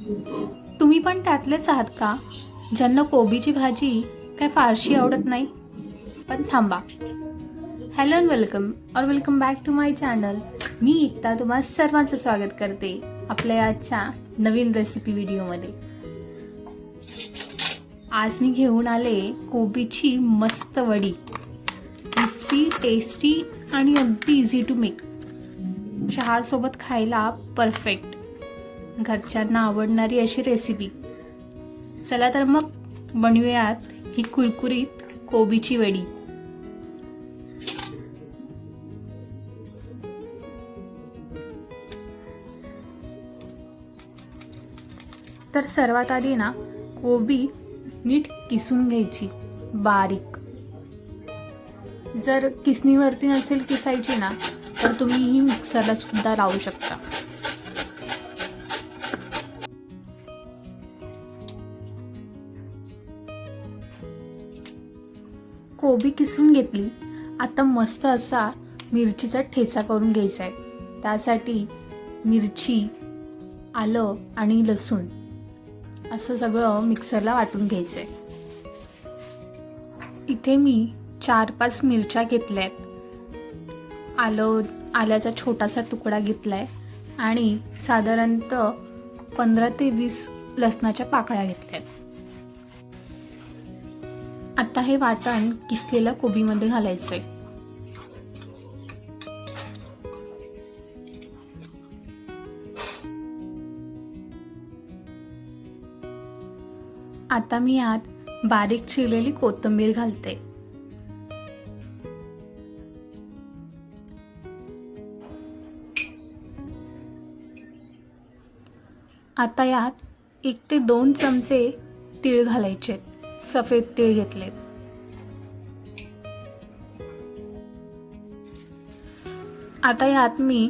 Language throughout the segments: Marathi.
तुम्ही पण त्यातलेच आहात का ज्यांना कोबीची भाजी काय फारशी आवडत नाही? पण थांबा. Hello and welcome back to my channel. मी एकता तुम्हा सर्वांचं स्वागत करते आपल्या आजच्या नवीन रेसिपी व्हिडिओमध्ये. आज मी घेऊन आले कोबीची मस्त वडी. क्रिस्पी, टेस्टी आणि अगदी इझी टू मेक. चहासोबत खायला परफेक्ट. घरच्यांना आवडणारी अशी रेसिपी. चला तर मग बनवूयात ही कुरकुरीत कोबीची वडी. तर सर्वात आधी ना कोबी नीट किसून घ्यायची बारीक. जर किसणीवरती नसेल किसायची ना तर तुम्ही ही मिक्सरला सुद्धा लावू शकता. कोबी किसून घेतली. आता मस्त असा मिरचीचा ठेचा करून घ्यायचा आहे. त्यासाठी मिरची, आलं आणि लसूण असं सगळं मिक्सरला वाटून घ्यायचं आहे. इथे मी 4-5 मिरच्या घेतल्यात. आल्याचा छोटासा तुकडा घेतलाय आणि साधारणतः 15 ते 20 लसणाच्या पाकळ्या घेतल्यात. आता हे वाटण किसलेल्या कोबीमध्ये घालायचंय. आता मी यात बारीक चिरलेली कोथिंबीर घालते. आता यात 1 ते 2 चमचे तीळ घालायचे. सफेद तीळ घेतलेत. आता यात मी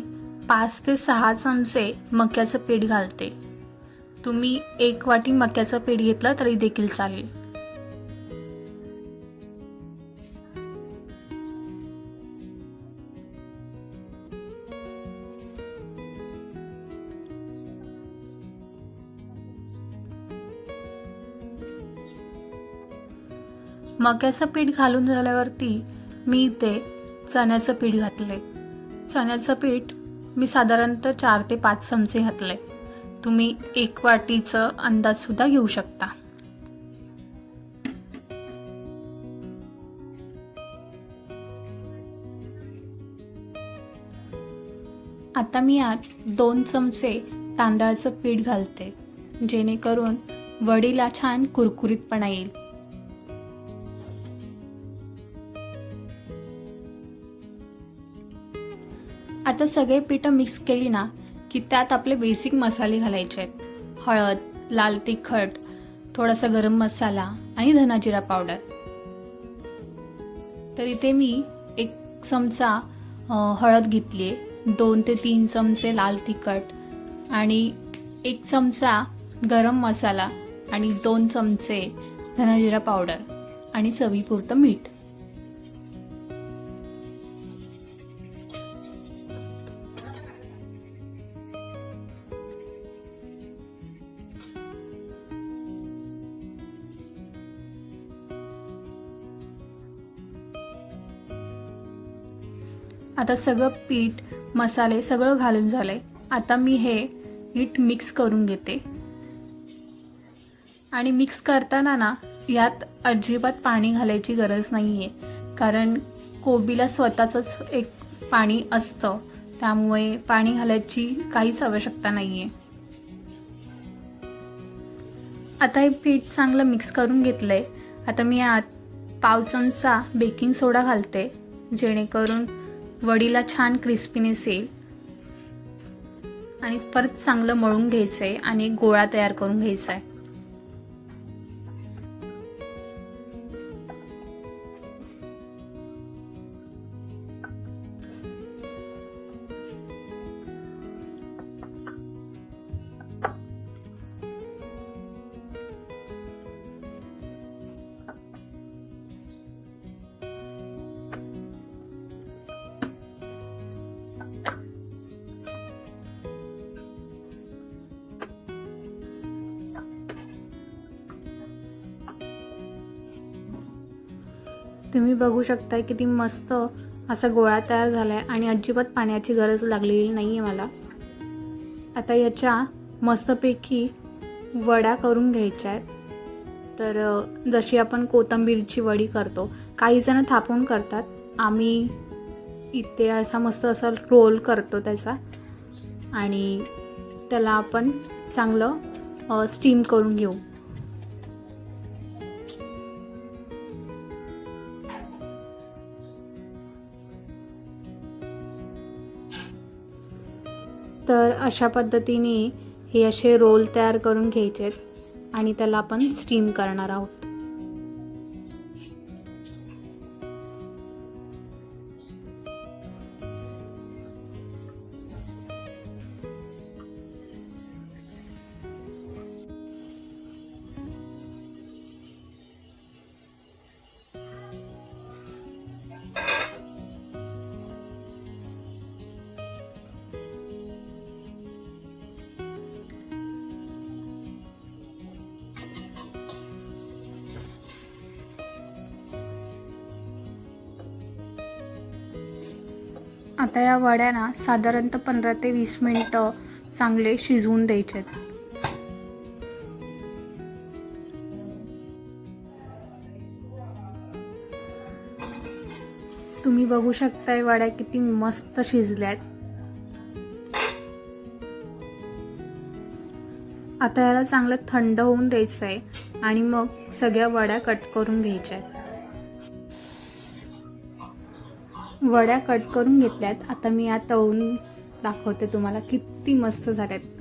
5 ते 6 चमचे मक्याचं पीठ घालते. तुम्ही 1 वाटी मक्याचं पीठ घेतलं तरी देखील चालेल. मक्याचं पीठ घालून झाल्यावरती मी इथे चण्याचं पीठ घातले. चण्याचं पीठ मी साधारणतः 4 ते 5 चमचे घातले. तुम्ही 1 वाटीचं अंदाज सुद्धा घेऊ शकता. आता मी यात 2 चमचे तांदळाचं पीठ घालते जेणेकरून वडीला छान कुरकुरीतपणा येईल. आता सगळे पीठ मिक्स केली ना की त्यात आपले बेसिक मसाले घालायचे आहेत. हळद, लाल तिखट, थोडासा गरम मसाला आणि धना जिरा पावडर. तर इथे मी 1 चमचा हळद घेतली आहे, 2 ते 3 चमचे लाल तिखट आणि 1 चमचा गरम मसाला आणि 2 चमचे धना जिरा पावडर आणि चवीपुरतं मीठ. आता सगळं पीठ, मसाले सगळं घालून झालंय. आता मी हे नीट मिक्स करून घेते. आणि मिक्स करताना ना यात अजिबात पाणी घालायची गरज नाही आहे, कारण कोबीला स्वतःच एक पाणी असतं, त्यामुळे पाणी घालायची काहीच आवश्यकता नाही आहे. आता हे पीठ चांगलं मिक्स करून घेतलंय. आता मी यात 1/2 चमचा बेकिंग सोडा घालते जेणेकरून वडीला छान क्रिस्पीनेस येईल. आणि परत चांगलं मळून घ्यायचं आहे आणि गोळा तयार करून घ्यायचा आहे. तुम्ही बघू शकताय किती मस्त असा गोळा तयार झाला आहे आणि अजिबात पाण्याची गरज लागलेली नाही आहे मला. आता याच्या मस्तपैकी वड्या करून घ्यायच्या आहेत. तर जशी आपण कोथिंबीरची वडी करतो, काही जण थापून करतात, आम्ही इथे असा मस्त असा रोल करतो त्याचा आणि त्याला आपण चांगलं स्टीम करून घेऊ. तर अशा पद्धतीने हे असे रोल तयार करून घ्यायचे आहेत आणि त्याला आपण स्टीम करणार आहोत. आता या वड्या ना साधारणतः 15 ते 20 मिनिटं चांगले शिजवून द्यायचे आहेत. तुम्ही बघू शकताय वड्या किती मस्त शिजल्यात. आता याला चांगलं थंड होऊन द्यायचं आहे आणि मग सगळ्या वड्या कट करून घ्यायच्या आहेत. वड्या कट करून घेतल्यात. आता मी या तळून दाखवते तुम्हाला किती मस्त झाल्यात.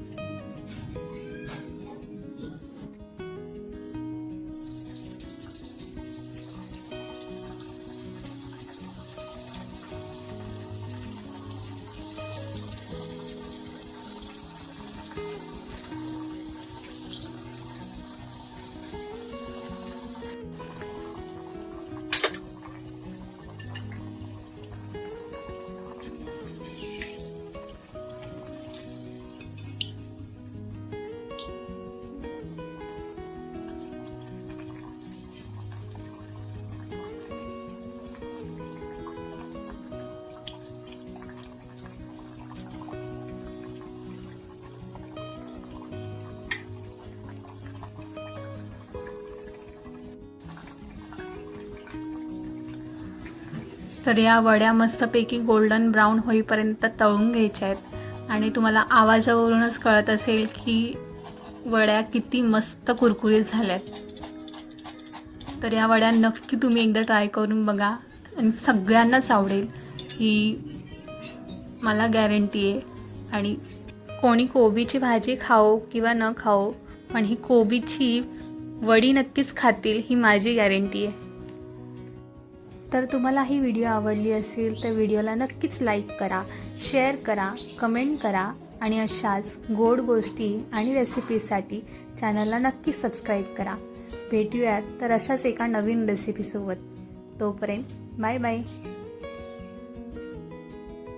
तर या वड्या मस्तपैकी गोल्डन ब्राऊन होईपर्यंत तळून घ्यायच्या आहेत आणि तुम्हाला आवाजावरूनच कळत असेल की वड्या किती मस्त कुरकुरीत झाल्यात. तर या वड्या नक्की तुम्ही एकदा ट्राय करून बघा आणि सगळ्यांनाच आवडेल ही मला गॅरंटी आहे. आणि कोणी कोबीची भाजी खाओ किंवा न खाओ, पण ही कोबीची वडी नक्कीच खातील ही माझी गॅरंटी आहे. तर तुम्हाला ही व्हिडिओ आवडली असेल तर व्हिडिओला नक्कीच लाईक करा, शेअर करा, कमेंट करा आणि अशाच गोड गोष्टी आणि रेसिपीजसाठी चॅनलला नक्कीच सबस्क्राईब करा. भेटूयात तर अशाच एका नवीन रेसिपीसोबत. तोपर्यंत बाय बाय.